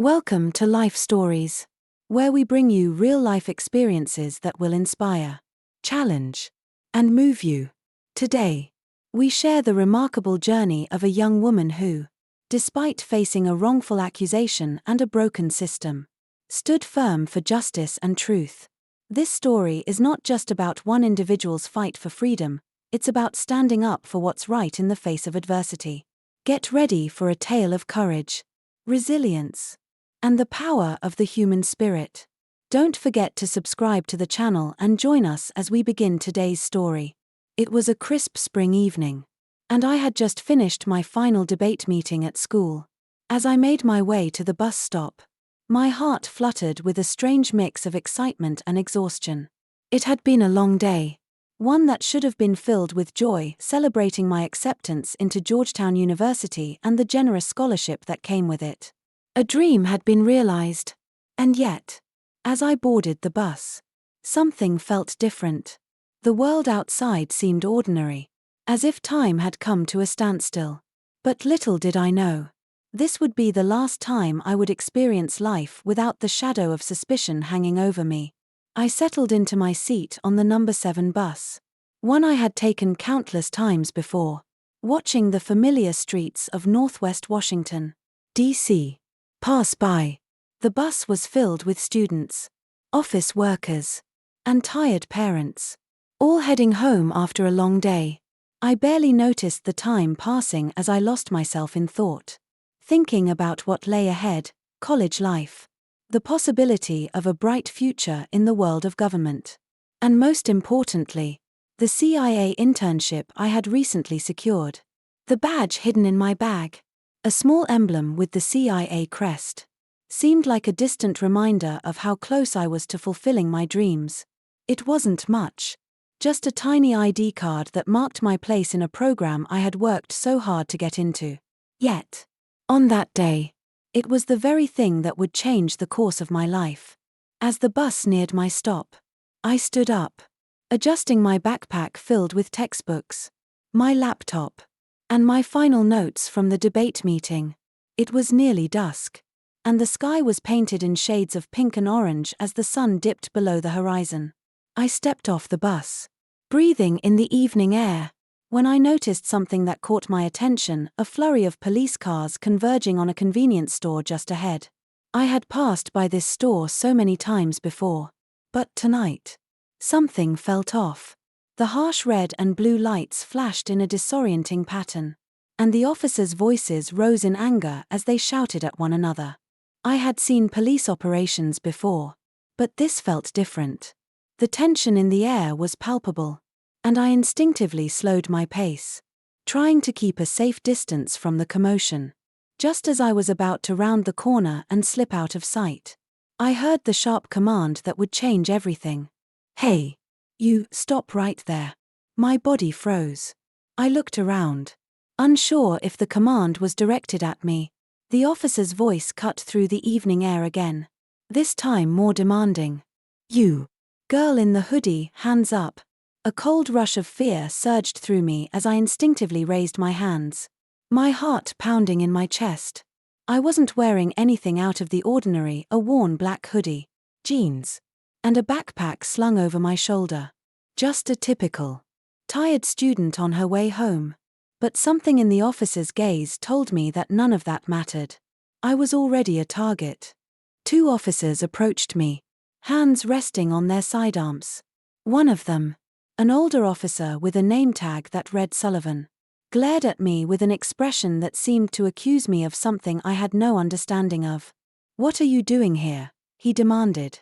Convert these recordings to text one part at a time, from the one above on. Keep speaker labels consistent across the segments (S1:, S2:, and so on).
S1: Welcome to Life Stories, where we bring you real-life experiences that will inspire, challenge, and move you. Today, we share the remarkable journey of a young woman who, despite facing a wrongful accusation and a broken system, stood firm for justice and truth. This story is not just about one individual's fight for freedom, it's about standing up for what's right in the face of adversity. Get ready for a tale of courage, resilience, and the power of the human spirit. Don't forget to subscribe to the channel and join us as we begin today's story. It was a crisp spring evening, and I had just finished my final debate meeting at school. As I made my way to the bus stop, my heart fluttered with a strange mix of excitement and exhaustion. It had been a long day, one that should have been filled with joy, celebrating my acceptance into Georgetown University and the generous scholarship that came with it. A dream had been realized. And yet, as I boarded the bus, something felt different. The world outside seemed ordinary, as if time had come to a standstill. But little did I know, this would be the last time I would experience life without the shadow of suspicion hanging over me. I settled into my seat on the number 7 bus, one I had taken countless times before, watching the familiar streets of Northwest Washington, D.C. pass by. The bus was filled with students, office workers, and tired parents, all heading home after a long day. I barely noticed the time passing as I lost myself in thought, thinking about what lay ahead: college life, the possibility of a bright future in the world of government, and most importantly, the CIA internship I had recently secured. The badge hidden in my bag, a small emblem with the CIA crest, seemed like a distant reminder of how close I was to fulfilling my dreams. It wasn't much, just a tiny ID card that marked my place in a program I had worked so hard to get into. Yet, on that day, it was the very thing that would change the course of my life. As the bus neared my stop, I stood up, adjusting my backpack filled with textbooks, my laptop, and my final notes from the debate meeting. It was nearly dusk, and the sky was painted in shades of pink and orange as the sun dipped below the horizon. I stepped off the bus, breathing in the evening air, when I noticed something that caught my attention: a flurry of police cars converging on a convenience store just ahead. I had passed by this store so many times before, but tonight, something felt off. The harsh red and blue lights flashed in a disorienting pattern, and the officers' voices rose in anger as they shouted at one another. I had seen police operations before, but this felt different. The tension in the air was palpable, and I instinctively slowed my pace, trying to keep a safe distance from the commotion. Just as I was about to round the corner and slip out of sight, I heard the sharp command that would change everything. "Hey, you, stop right there." My body froze. I looked around, unsure if the command was directed at me. The officer's voice cut through the evening air again, this time more demanding. "You, girl in the hoodie, hands up." A cold rush of fear surged through me as I instinctively raised my hands, my heart pounding in my chest. I wasn't wearing anything out of the ordinary: a worn black hoodie, jeans, and a backpack slung over my shoulder. Just a typical, tired student on her way home. But something in the officer's gaze told me that none of that mattered. I was already a target. 2 officers approached me, hands resting on their sidearms. One of them, an older officer with a name tag that read Sullivan, glared at me with an expression that seemed to accuse me of something I had no understanding of. "What are you doing here?" he demanded.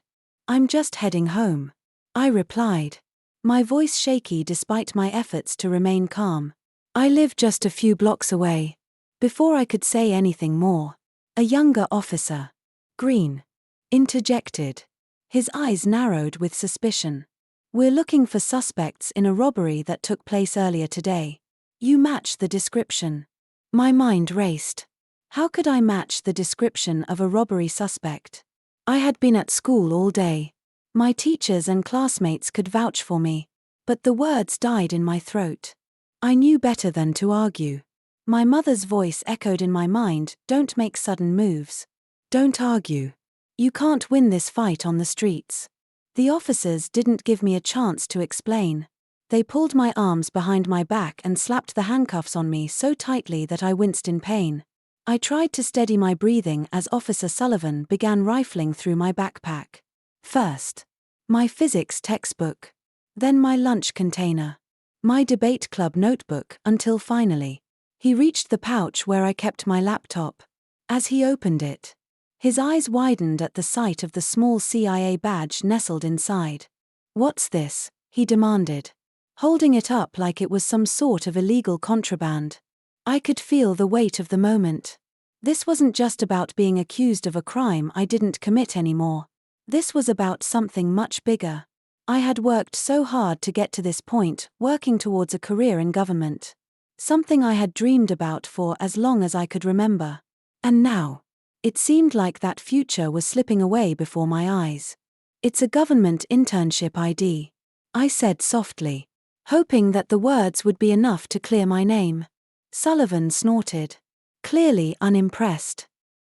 S1: "I'm just heading home," I replied, my voice shaky despite my efforts to remain calm. "I live just a few blocks away." Before I could say anything more, a younger officer, Green, interjected. His eyes narrowed with suspicion. "We're looking for suspects in a robbery that took place earlier today. You match the description." My mind raced. How could I match the description of a robbery suspect? I had been at school all day. My teachers and classmates could vouch for me, but the words died in my throat. I knew better than to argue. My mother's voice echoed in my mind: "Don't make sudden moves." Don't argue. You can't win this fight on the streets. The officers didn't give me a chance to explain. They pulled my arms behind my back and slapped the handcuffs on me so tightly that I winced in pain. I tried to steady my breathing as Officer Sullivan began rifling through my backpack. First, my physics textbook. Then my lunch container. My debate club notebook until finally, he reached the pouch where I kept my laptop. As he opened it, his eyes widened at the sight of the small CIA badge nestled inside. "What's this?" he demanded, holding it up like it was some sort of illegal contraband. I could feel the weight of the moment. This wasn't just about being accused of a crime I didn't commit anymore. This was about something much bigger. I had worked so hard to get to this point, working towards a career in government. Something I had dreamed about for as long as I could remember. And now, it seemed like that future was slipping away before my eyes. "It's a government internship ID," I said softly, hoping that the words would be enough to clear my name. Sullivan snorted, clearly unimpressed.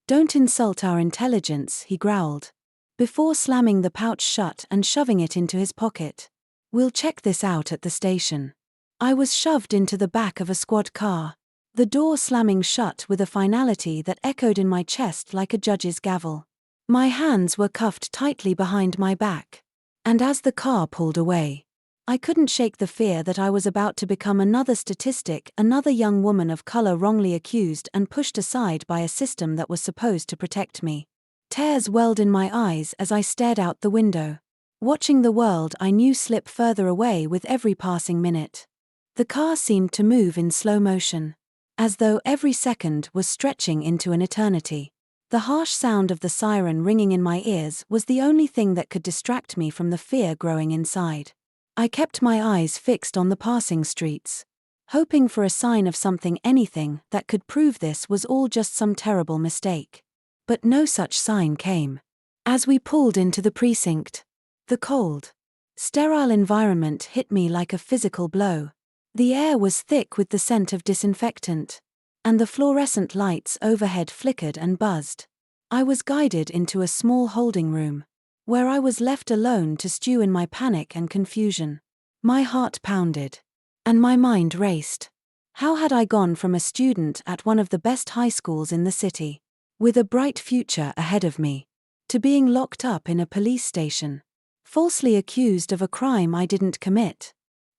S1: "Don't insult our intelligence," he growled, before slamming the pouch shut and shoving it into his pocket. "We'll check this out at the station." I was shoved into the back of a squad car, the door slamming shut with a finality that echoed in my chest like a judge's gavel. My hands were cuffed tightly behind my back, and as the car pulled away, I couldn't shake the fear that I was about to become another statistic, another young woman of color wrongly accused and pushed aside by a system that was supposed to protect me. Tears welled in my eyes as I stared out the window, watching the world I knew slip further away with every passing minute. The car seemed to move in slow motion, as though every second was stretching into an eternity. The harsh sound of the siren ringing in my ears was the only thing that could distract me from the fear growing inside. I kept my eyes fixed on the passing streets, hoping for a sign of something, anything that could prove this was all just some terrible mistake. But no such sign came. As we pulled into the precinct, the cold, sterile environment hit me like a physical blow. The air was thick with the scent of disinfectant, and the fluorescent lights overhead flickered and buzzed. I was guided into a small holding room, where I was left alone to stew in my panic and confusion. My heart pounded, and my mind raced. How had I gone from a student at one of the best high schools in the city, with a bright future ahead of me, to being locked up in a police station, falsely accused of a crime I didn't commit?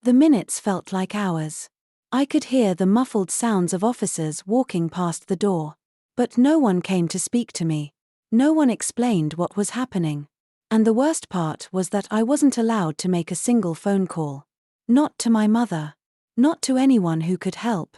S1: The minutes felt like hours. I could hear the muffled sounds of officers walking past the door, but no one came to speak to me. No one explained what was happening. And the worst part was that I wasn't allowed to make a single phone call. Not to my mother. Not to anyone who could help.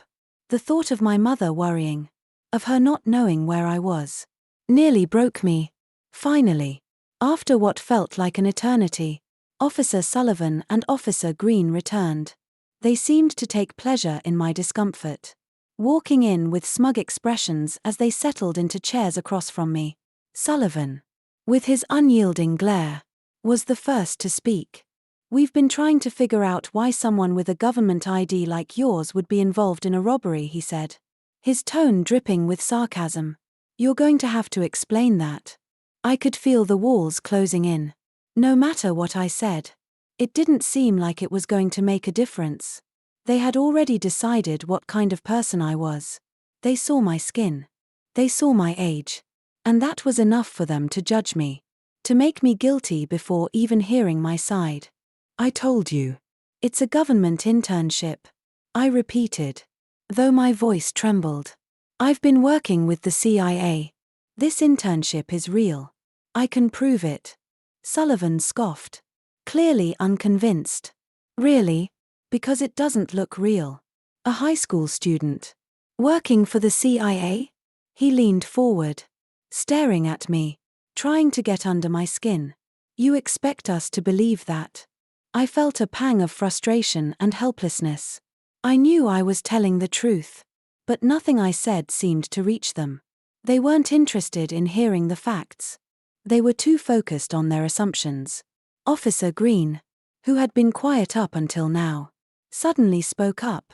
S1: The thought of my mother worrying, of her not knowing where I was, nearly broke me. Finally, after what felt like an eternity, Officer Sullivan and Officer Green returned. They seemed to take pleasure in my discomfort, walking in with smug expressions as they settled into chairs across from me. Sullivan, with his unyielding glare, was the first to speak. "We've been trying to figure out why someone with a government ID like yours would be involved in a robbery," he said, his tone dripping with sarcasm. "You're going to have to explain that." I could feel the walls closing in. No matter what I said, it didn't seem like it was going to make a difference. They had already decided what kind of person I was. They saw my skin. They saw my age. And that was enough for them to judge me, to make me guilty before even hearing my side. "I told you. It's a government internship," I repeated, though my voice trembled. "I've been working with the CIA. This internship is real. I can prove it." Sullivan scoffed, clearly unconvinced. "Really? Because it doesn't look real. A high school student working for the CIA?" He leaned forward, staring at me, trying to get under my skin. "You expect us to believe that?" I felt a pang of frustration and helplessness. I knew I was telling the truth, but nothing I said seemed to reach them. They weren't interested in hearing the facts. They were too focused on their assumptions. Officer Green, who had been quiet up until now, suddenly spoke up.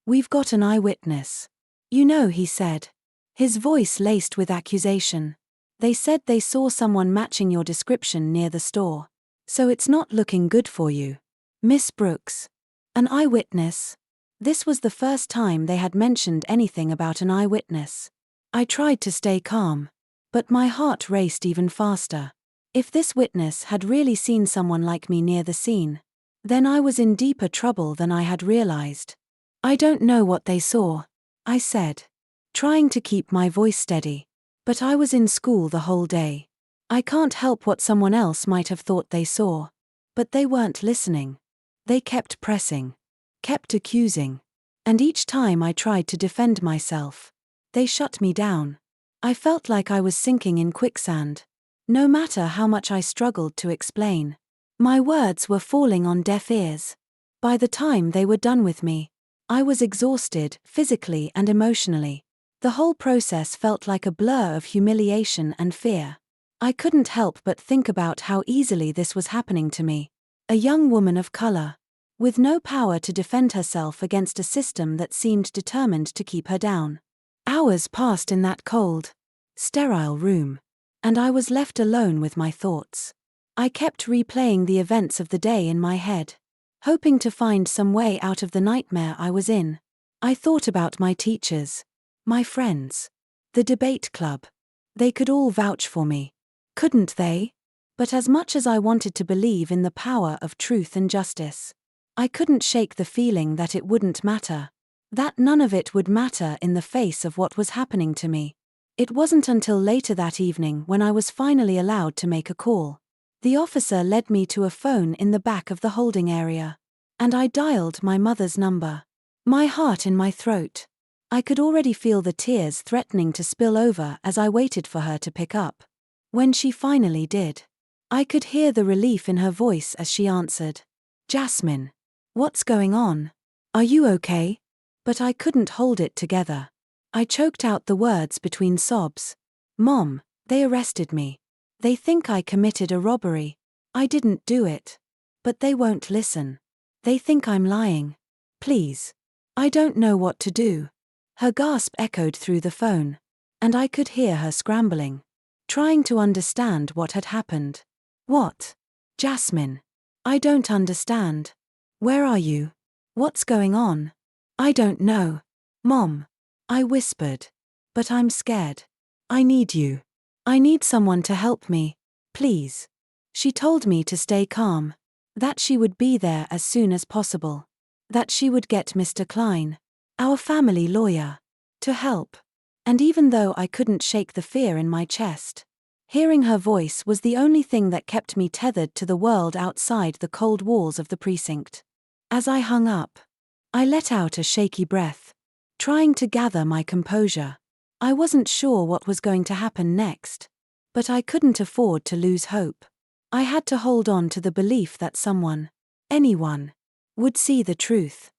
S1: "We've got an eyewitness." "You know," he said, his voice laced with accusation. They said they saw someone matching your description near the store. So it's not looking good for you. Miss Brooks. An eyewitness? This was the first time they had mentioned anything about an eyewitness. I tried to stay calm, but my heart raced even faster. If this witness had really seen someone like me near the scene, then I was in deeper trouble than I had realized. I don't know what they saw, I said, trying to keep my voice steady. But I was in school the whole day. I can't help what someone else might have thought they saw. But they weren't listening. They kept pressing, kept accusing. And each time I tried to defend myself, they shut me down. I felt like I was sinking in quicksand. No matter how much I struggled to explain, my words were falling on deaf ears. By the time they were done with me, I was exhausted, physically and emotionally. The whole process felt like a blur of humiliation and fear. I couldn't help but think about how easily this was happening to me. A young woman of color, with no power to defend herself against a system that seemed determined to keep her down. Hours passed in that cold, sterile room, and I was left alone with my thoughts. I kept replaying the events of the day in my head, hoping to find some way out of the nightmare I was in. I thought about my teachers, my friends, the debate club. They could all vouch for me, couldn't they? But as much as I wanted to believe in the power of truth and justice, I couldn't shake the feeling that it wouldn't matter. That none of it would matter in the face of what was happening to me. It wasn't until later that evening when I was finally allowed to make a call. The officer led me to a phone in the back of the holding area, and I dialed my mother's number. My heart in my throat. I could already feel the tears threatening to spill over as I waited for her to pick up. When she finally did, I could hear the relief in her voice as she answered. Jasmine. What's going on? Are you okay? But I couldn't hold it together. I choked out the words between sobs. Mom, they arrested me. They think I committed a robbery. I didn't do it. But they won't listen. They think I'm lying. Please. I don't know what to do. Her gasp echoed through the phone, and I could hear her scrambling, trying to understand what had happened. What? Jasmine. I don't understand. Where are you? What's going on? I don't know. Mom. I whispered. But I'm scared. I need you. I need someone to help me, please. She told me to stay calm, that she would be there as soon as possible, that she would get Mr. Klein, our family lawyer, to help. And even though I couldn't shake the fear in my chest, hearing her voice was the only thing that kept me tethered to the world outside the cold walls of the precinct. As I hung up, I let out a shaky breath, trying to gather my composure. I wasn't sure what was going to happen next, but I couldn't afford to lose hope. I had to hold on to the belief that someone, anyone, would see the truth.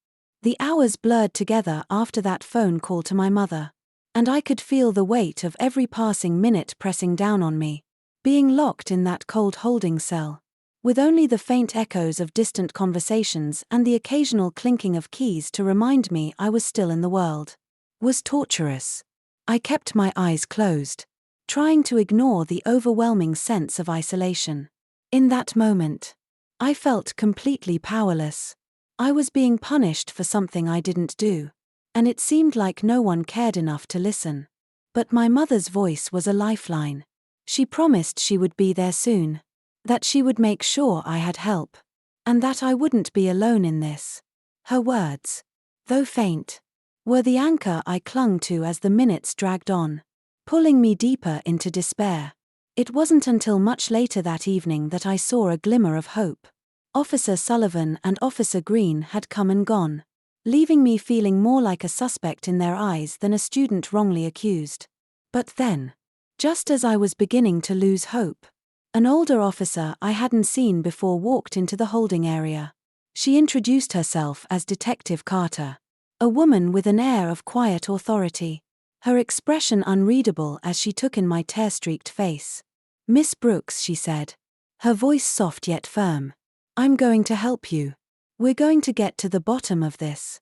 S1: The hours blurred together after that phone call to my mother, and I could feel the weight of every passing minute pressing down on me, being locked in that cold holding cell, with only the faint echoes of distant conversations and the occasional clinking of keys to remind me I was still in the world, was torturous. I kept my eyes closed, trying to ignore the overwhelming sense of isolation. In that moment, I felt completely powerless. I was being punished for something I didn't do, and it seemed like no one cared enough to listen. But my mother's voice was a lifeline. She promised she would be there soon, that she would make sure I had help, and that I wouldn't be alone in this. Her words, though faint, were the anchor I clung to as the minutes dragged on, pulling me deeper into despair. It wasn't until much later that evening that I saw a glimmer of hope. Officer Sullivan and Officer Green had come and gone, leaving me feeling more like a suspect in their eyes than a student wrongly accused. But then, just as I was beginning to lose hope, an older officer I hadn't seen before walked into the holding area. She introduced herself as Detective Carter, a woman with an air of quiet authority, her expression unreadable as she took in my tear-streaked face. Miss Brooks, she said, her voice soft yet firm. I'm going to help you. We're going to get to the bottom of this.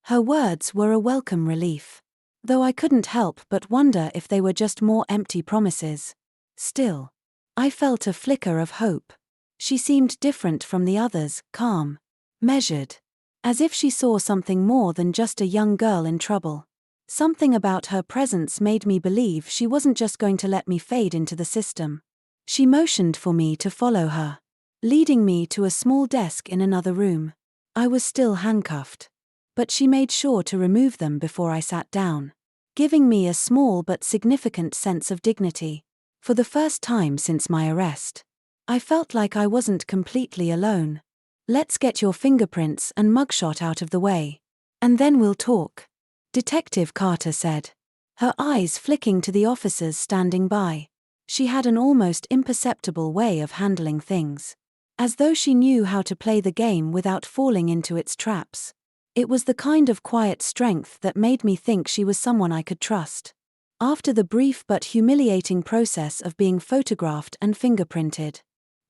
S1: Her words were a welcome relief, though I couldn't help but wonder if they were just more empty promises. Still, I felt a flicker of hope. She seemed different from the others, calm, measured, as if she saw something more than just a young girl in trouble. Something about her presence made me believe she wasn't just going to let me fade into the system. She motioned for me to follow her, leading me to a small desk in another room. I was still handcuffed, but she made sure to remove them before I sat down, giving me a small but significant sense of dignity. For the first time since my arrest, I felt like I wasn't completely alone. "Let's get your fingerprints and mugshot out of the way, and then we'll talk," Detective Carter said, her eyes flicking to the officers standing by. She had an almost imperceptible way of handling things, as though she knew how to play the game without falling into its traps. It was the kind of quiet strength that made me think she was someone I could trust. After the brief but humiliating process of being photographed and fingerprinted,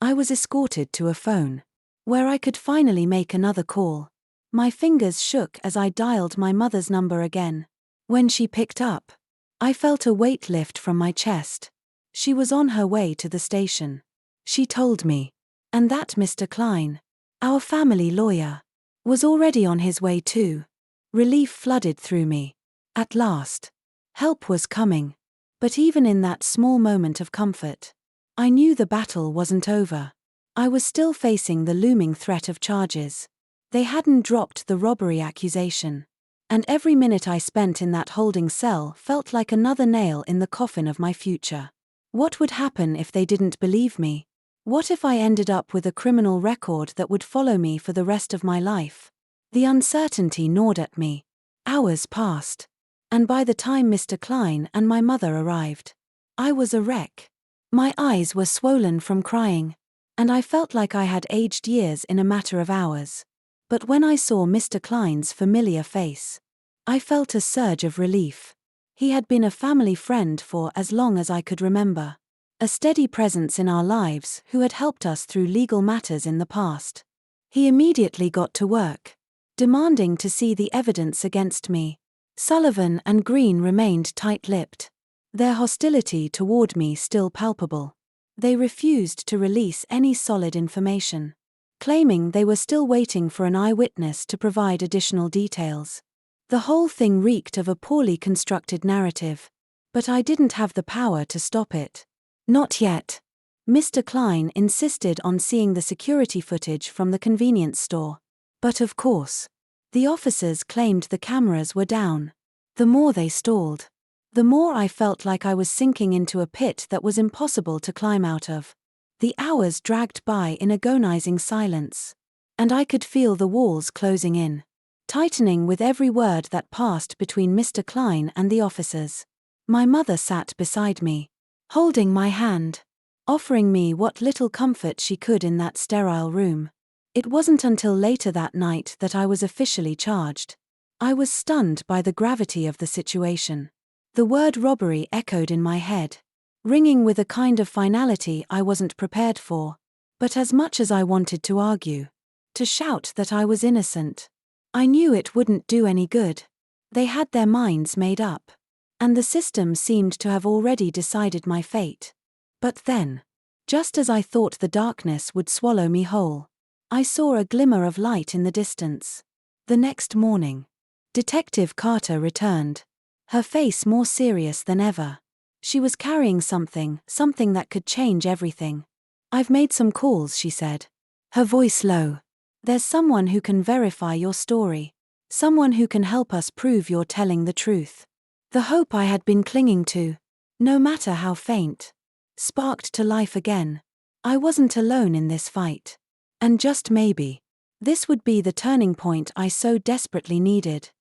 S1: I was escorted to a phone, where I could finally make another call. My fingers shook as I dialed my mother's number again. When she picked up, I felt a weight lift from my chest. She was on her way to the station, she told me, and that Mr. Klein, our family lawyer, was already on his way too. Relief flooded through me. At last, help was coming. But even in that small moment of comfort, I knew the battle wasn't over. I was still facing the looming threat of charges. They hadn't dropped the robbery accusation, and every minute I spent in that holding cell felt like another nail in the coffin of my future. What would happen if they didn't believe me? What if I ended up with a criminal record that would follow me for the rest of my life? The uncertainty gnawed at me. Hours passed, and by the time Mr. Klein and my mother arrived, I was a wreck. My eyes were swollen from crying, and I felt like I had aged years in a matter of hours. But when I saw Mr. Klein's familiar face, I felt a surge of relief. He had been a family friend for as long as I could remember, a steady presence in our lives who had helped us through legal matters in the past. He immediately got to work, demanding to see the evidence against me. Sullivan and Green remained tight-lipped, their hostility toward me still palpable. They refused to release any solid information, claiming they were still waiting for an eyewitness to provide additional details. The whole thing reeked of a poorly constructed narrative, but I didn't have the power to stop it. Not yet. Mr. Klein insisted on seeing the security footage from the convenience store. But of course, the officers claimed the cameras were down. The more they stalled, the more I felt like I was sinking into a pit that was impossible to climb out of. The hours dragged by in agonizing silence, and I could feel the walls closing in, tightening with every word that passed between Mr. Klein and the officers. My mother sat beside me, holding my hand, offering me what little comfort she could in that sterile room. It wasn't until later that night that I was officially charged. I was stunned by the gravity of the situation. The word robbery echoed in my head, ringing with a kind of finality I wasn't prepared for. But as much as I wanted to argue, to shout that I was innocent, I knew it wouldn't do any good. They had their minds made up, and the system seemed to have already decided my fate. But then, just as I thought the darkness would swallow me whole, I saw a glimmer of light in the distance. The next morning, Detective Carter returned, her face more serious than ever. She was carrying something that could change everything. "I've made some calls," she said, her voice low. "There's someone who can verify your story. Someone who can help us prove you're telling the truth." The hope I had been clinging to, no matter how faint, sparked to life again. I wasn't alone in this fight. And just maybe, this would be the turning point I so desperately needed.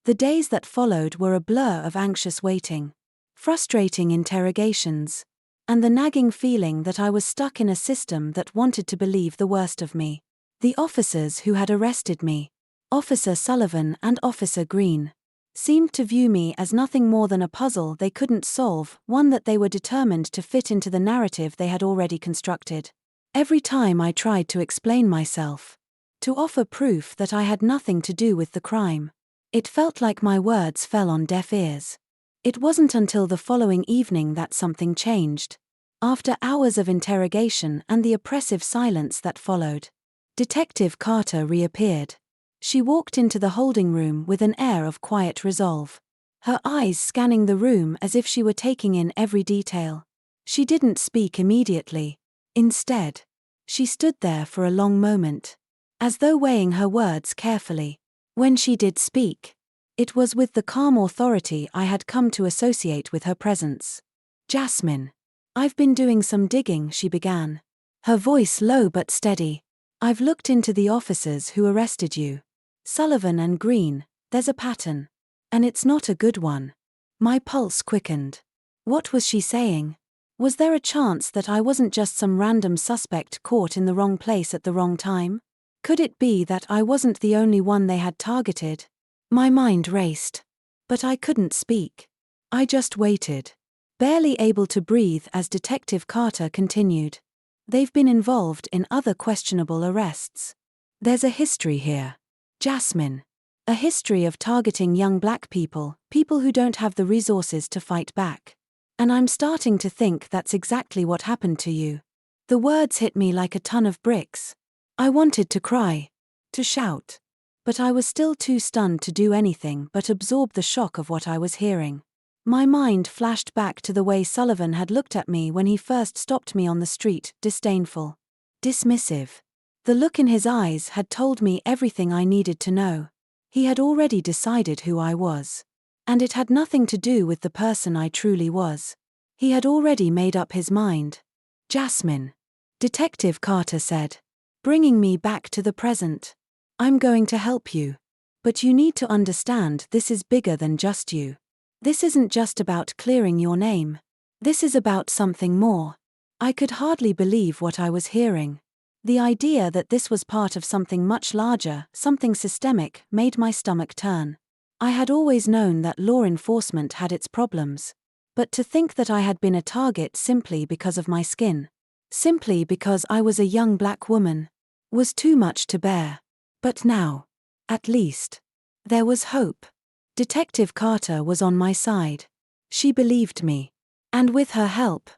S1: The days that followed were a blur of anxious waiting, frustrating interrogations, and the nagging feeling that I was stuck in a system that wanted to believe the worst of me. The officers who had arrested me, Officer Sullivan and Officer Green, seemed to view me as nothing more than a puzzle they couldn't solve, one that they were determined to fit into the narrative they had already constructed. Every time I tried to explain myself, to offer proof that I had nothing to do with the crime, it felt like my words fell on deaf ears. It wasn't until the following evening that something changed. After hours of interrogation and the oppressive silence that followed, Detective Carter reappeared. She walked into the holding room with an air of quiet resolve, her eyes scanning the room as if she were taking in every detail. She didn't speak immediately. Instead, she stood there for a long moment, as though weighing her words carefully. When she did speak, it was with the calm authority I had come to associate with her presence. "Jasmine, I've been doing some digging," she began, her voice low but steady. "I've looked into the officers who arrested you. Sullivan and Green, there's a pattern. And it's not a good one." My pulse quickened. What was she saying? Was there a chance that I wasn't just some random suspect caught in the wrong place at the wrong time? Could it be that I wasn't the only one they had targeted? My mind raced. But I couldn't speak. I just waited, barely able to breathe as Detective Carter continued. "They've been involved in other questionable arrests. There's a history here, Jasmine. A history of targeting young black people, people who don't have the resources to fight back. And I'm starting to think that's exactly what happened to you." The words hit me like a ton of bricks. I wanted to cry, to shout. But I was still too stunned to do anything but absorb the shock of what I was hearing. My mind flashed back to the way Sullivan had looked at me when he first stopped me on the street, disdainful, dismissive. The look in his eyes had told me everything I needed to know. He had already decided who I was. And it had nothing to do with the person I truly was. He had already made up his mind. "Jasmine," Detective Carter said, bringing me back to the present, "I'm going to help you. But you need to understand this is bigger than just you. This isn't just about clearing your name. This is about something more." I could hardly believe what I was hearing. The idea that this was part of something much larger, something systemic, made my stomach turn. I had always known that law enforcement had its problems. But to think that I had been a target simply because of my skin, simply because I was a young black woman, was too much to bear. But now, at least, there was hope. Detective Carter was on my side. She believed me. And with her help,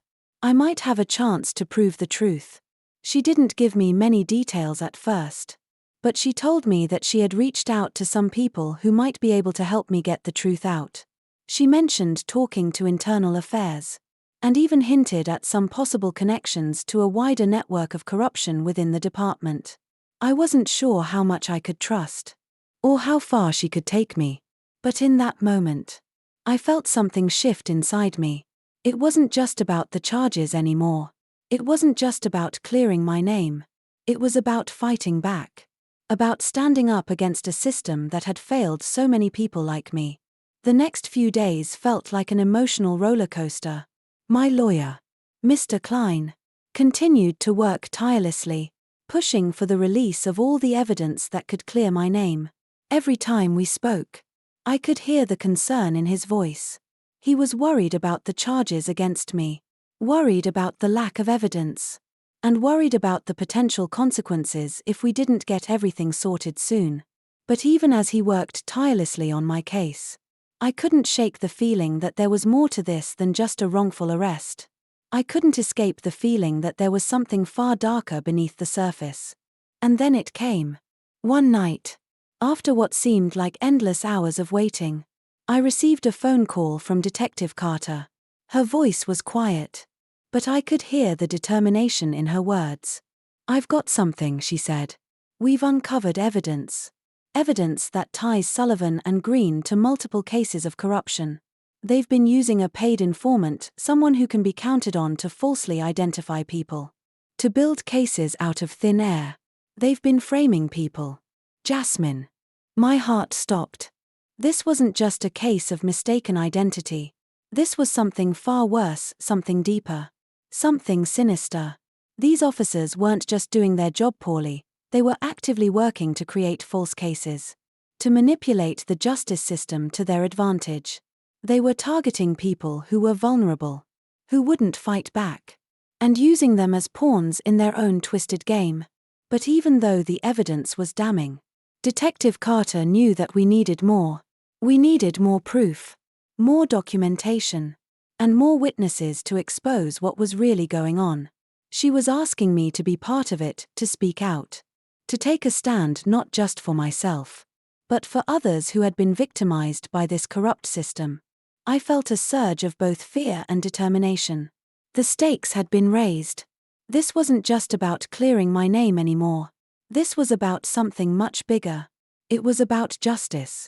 S1: I might have a chance to prove the truth. She didn't give me many details at first, but she told me that she had reached out to some people who might be able to help me get the truth out. She mentioned talking to internal affairs, and even hinted at some possible connections to a wider network of corruption within the department. I wasn't sure how much I could trust, or how far she could take me. But in that moment, I felt something shift inside me. It wasn't just about the charges anymore. It wasn't just about clearing my name. It was about fighting back. About standing up against a system that had failed so many people like me. The next few days felt like an emotional roller coaster. My lawyer, Mr. Klein, continued to work tirelessly, pushing for the release of all the evidence that could clear my name. Every time we spoke, I could hear the concern in his voice. He was worried about the charges against me, worried about the lack of evidence, and worried about the potential consequences if we didn't get everything sorted soon. But even as he worked tirelessly on my case, I couldn't shake the feeling that there was more to this than just a wrongful arrest. I couldn't escape the feeling that there was something far darker beneath the surface. And then it came. One night, after what seemed like endless hours of waiting, I received a phone call from Detective Carter. Her voice was quiet, but I could hear the determination in her words. "I've got something," she said. "We've uncovered evidence. Evidence that ties Sullivan and Green to multiple cases of corruption. They've been using a paid informant, someone who can be counted on to falsely identify people, to build cases out of thin air. They've been framing people." Jasmine. My heart stopped. This wasn't just a case of mistaken identity. This was something far worse, something deeper, something sinister. These officers weren't just doing their job poorly, they were actively working to create false cases, to manipulate the justice system to their advantage. They were targeting people who were vulnerable, who wouldn't fight back, and using them as pawns in their own twisted game. But even though the evidence was damning, Detective Carter knew that we needed more. We needed more proof, more documentation. and more witnesses to expose what was really going on. She was asking me to be part of it, to speak out, to take a stand not just for myself, but for others who had been victimized by this corrupt system. I felt a surge of both fear and determination. The stakes had been raised. This wasn't just about clearing my name anymore. This was about something much bigger. It was about justice.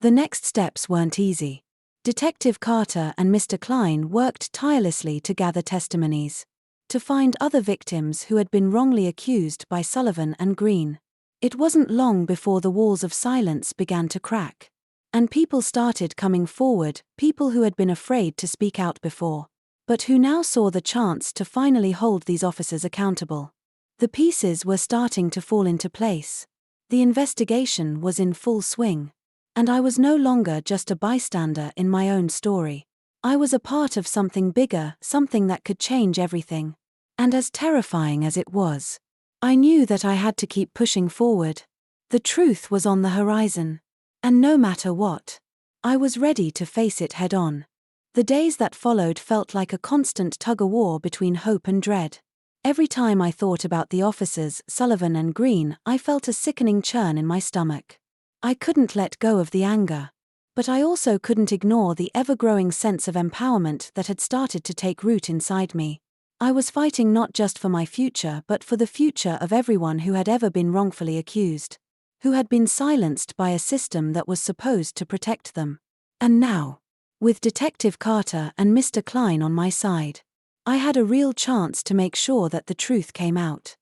S1: The next steps weren't easy. Detective Carter and Mr. Klein worked tirelessly to gather testimonies, to find other victims who had been wrongly accused by Sullivan and Green. It wasn't long before the walls of silence began to crack, and people started coming forward, people who had been afraid to speak out before, but who now saw the chance to finally hold these officers accountable. The pieces were starting to fall into place. The investigation was in full swing, and I was no longer just a bystander in my own story. I was a part of something bigger, something that could change everything. And as terrifying as it was, I knew that I had to keep pushing forward. The truth was on the horizon, and no matter what, I was ready to face it head-on. The days that followed felt like a constant tug-of-war between hope and dread. Every time I thought about the officers, Sullivan and Green, I felt a sickening churn in my stomach. I couldn't let go of the anger, but I also couldn't ignore the ever-growing sense of empowerment that had started to take root inside me. I was fighting not just for my future but for the future of everyone who had ever been wrongfully accused, who had been silenced by a system that was supposed to protect them. And now, with Detective Carter and Mr. Klein on my side, I had a real chance to make sure that the truth came out.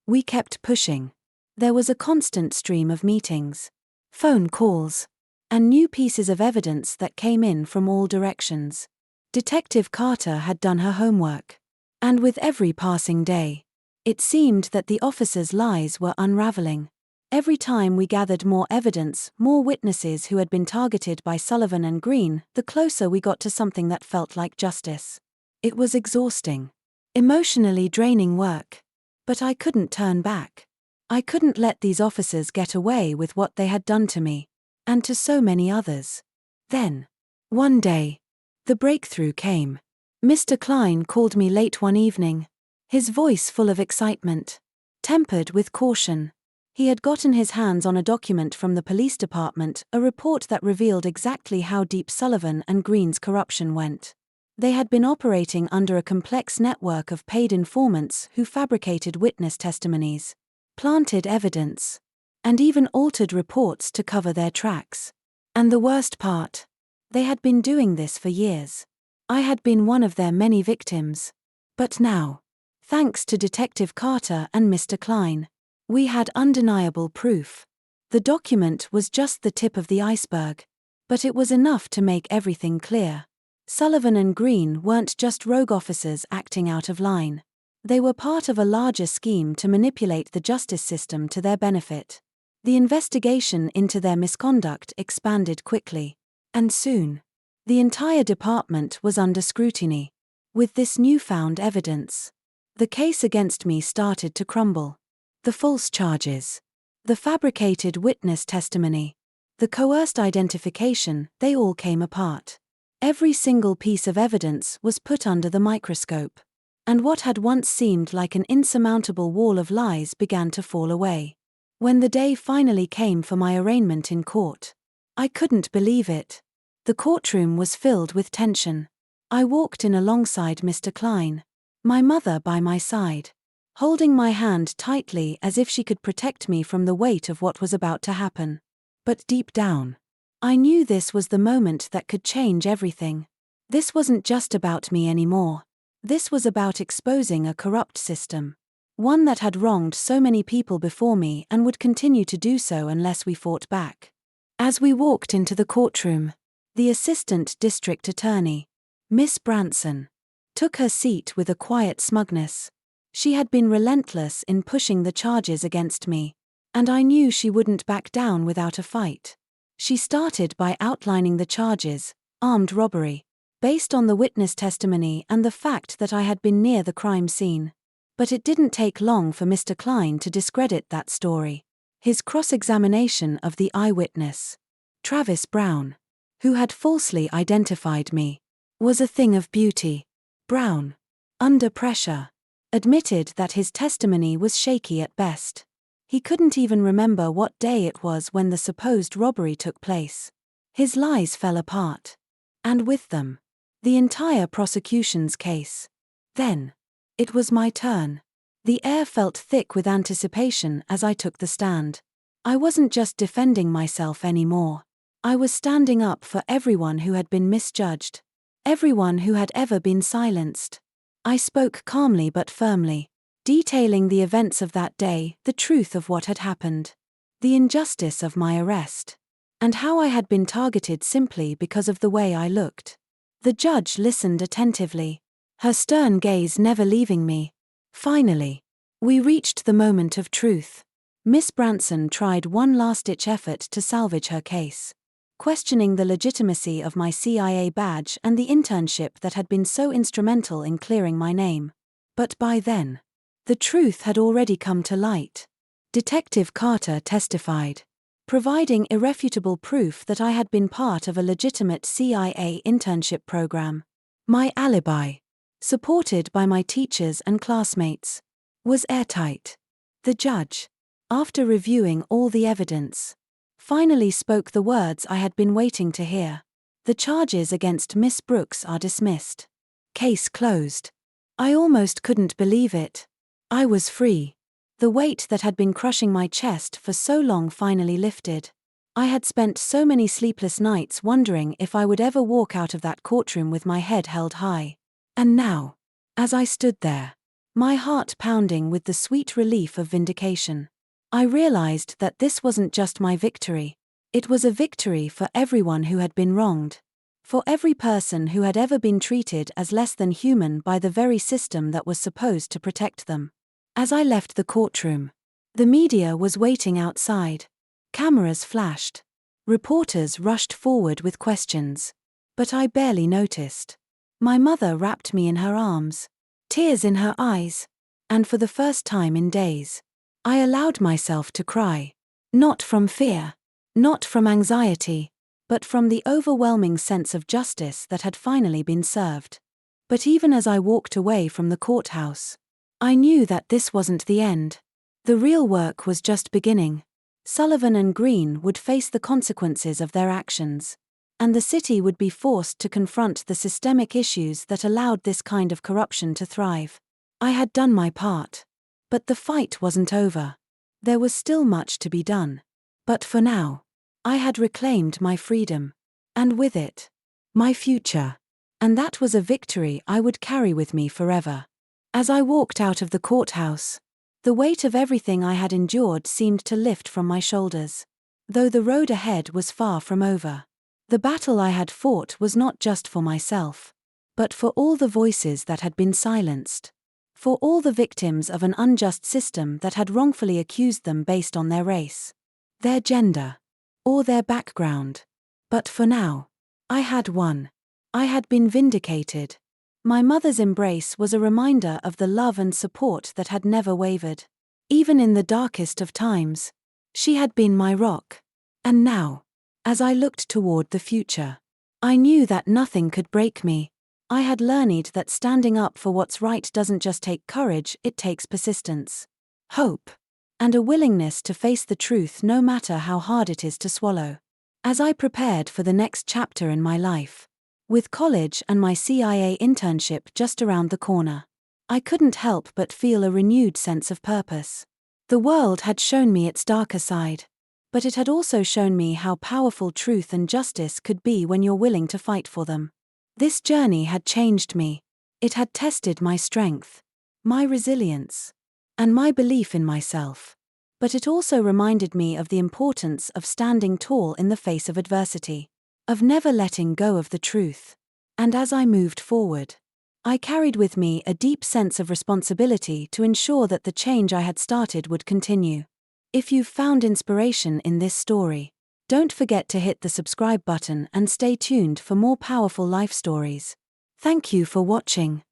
S1: We kept pushing. There was a constant stream of meetings, phone calls, and new pieces of evidence that came in from all directions. Detective Carter had done her homework, and with every passing day, it seemed that the officers' lies were unraveling. Every time we gathered more evidence, more witnesses who had been targeted by Sullivan and Green, the closer we got to something that felt like justice. It was exhausting, emotionally draining work, but I couldn't turn back. I couldn't let these officers get away with what they had done to me, and to so many others. Then, one day, the breakthrough came. Mr. Klein called me late one evening, his voice full of excitement, tempered with caution. He had gotten his hands on a document from the police department, a report that revealed exactly how deep Sullivan and Green's corruption went. They had been operating under a complex network of paid informants who fabricated witness testimonies, planted evidence, and even altered reports to cover their tracks. And the worst part, they had been doing this for years. I had been one of their many victims. But now, thanks to Detective Carter and Mr. Klein, we had undeniable proof. The document was just the tip of the iceberg, but it was enough to make everything clear. Sullivan and Green weren't just rogue officers acting out of line. They were part of a larger scheme to manipulate the justice system to their benefit. The investigation into their misconduct expanded quickly, and soon, the entire department was under scrutiny. With this newfound evidence, the case against me started to crumble. The false charges, the fabricated witness testimony, the coerced identification, they all came apart. Every single piece of evidence was put under the microscope, and what had once seemed like an insurmountable wall of lies began to fall away. When the day finally came for my arraignment in court, I couldn't believe it. The courtroom was filled with tension. I walked in alongside Mr. Klein, my mother by my side, holding my hand tightly as if she could protect me from the weight of what was about to happen. But deep down, I knew this was the moment that could change everything. This wasn't just about me anymore. This was about exposing a corrupt system, one that had wronged so many people before me and would continue to do so unless we fought back. As we walked into the courtroom, the assistant district attorney, Miss Branson, took her seat with a quiet smugness. She had been relentless in pushing the charges against me, and I knew she wouldn't back down without a fight. She started by outlining the charges: armed robbery, based on the witness testimony and the fact that I had been near the crime scene. But it didn't take long for Mr. Klein to discredit that story. His cross-examination of the eyewitness, Travis Brown, who had falsely identified me, was a thing of beauty. Brown. Under pressure. Admitted that his testimony was shaky at best. He couldn't even remember what day it was when the supposed robbery took place. His lies fell apart. And with them, the entire prosecution's case. Then, it was my turn. The air felt thick with anticipation as I took the stand. I wasn't just defending myself anymore. I was standing up for everyone who had been misjudged. Everyone who had ever been silenced. I spoke calmly but firmly, detailing the events of that day, the truth of what had happened, the injustice of my arrest, and how I had been targeted simply because of the way I looked. The judge listened attentively, her stern gaze never leaving me. Finally, we reached the moment of truth. Miss Branson tried one last-ditch effort to salvage her case, questioning the legitimacy of my CIA badge and the internship that had been so instrumental in clearing my name. But by then, the truth had already come to light. Detective Carter testified, providing irrefutable proof that I had been part of a legitimate CIA internship program. My alibi, supported by my teachers and classmates, was airtight. The judge, after reviewing all the evidence, finally spoke the words I had been waiting to hear. The charges against Miss Brooks are dismissed. Case closed. I almost couldn't believe it. I was free. The weight that had been crushing my chest for so long finally lifted. I had spent so many sleepless nights wondering if I would ever walk out of that courtroom with my head held high. And now, as I stood there, my heart pounding with the sweet relief of vindication, I realized that this wasn't just my victory. It was a victory for everyone who had been wronged. For every person who had ever been treated as less than human by the very system that was supposed to protect them. As I left the courtroom, the media was waiting outside. Cameras flashed. Reporters rushed forward with questions. But I barely noticed. My mother wrapped me in her arms, tears in her eyes, and for the first time in days, I allowed myself to cry. Not from fear, not from anxiety, but from the overwhelming sense of justice that had finally been served. But even as I walked away from the courthouse, I knew that this wasn't the end. The real work was just beginning. Sullivan and Green would face the consequences of their actions, and the city would be forced to confront the systemic issues that allowed this kind of corruption to thrive. I had done my part. But the fight wasn't over. There was still much to be done. But for now, I had reclaimed my freedom. And with it, my future. And that was a victory I would carry with me forever. As I walked out of the courthouse, the weight of everything I had endured seemed to lift from my shoulders. Though the road ahead was far from over. The battle I had fought was not just for myself, but for all the voices that had been silenced. For all the victims of an unjust system that had wrongfully accused them based on their race, their gender, or their background. But for now, I had won. I had been vindicated. My mother's embrace was a reminder of the love and support that had never wavered. Even in the darkest of times, she had been my rock. And now, as I looked toward the future, I knew that nothing could break me. I had learned that standing up for what's right doesn't just take courage, it takes persistence, hope, and a willingness to face the truth no matter how hard it is to swallow. As I prepared for the next chapter in my life, with college and my CIA internship just around the corner, I couldn't help but feel a renewed sense of purpose. The world had shown me its darker side, but it had also shown me how powerful truth and justice could be when you're willing to fight for them. This journey had changed me. It had tested my strength, my resilience, and my belief in myself. But it also reminded me of the importance of standing tall in the face of adversity, of never letting go of the truth. And as I moved forward, I carried with me a deep sense of responsibility to ensure that the change I had started would continue. If you've found inspiration in this story, don't forget to hit the subscribe button and stay tuned for more powerful life stories. Thank you for watching.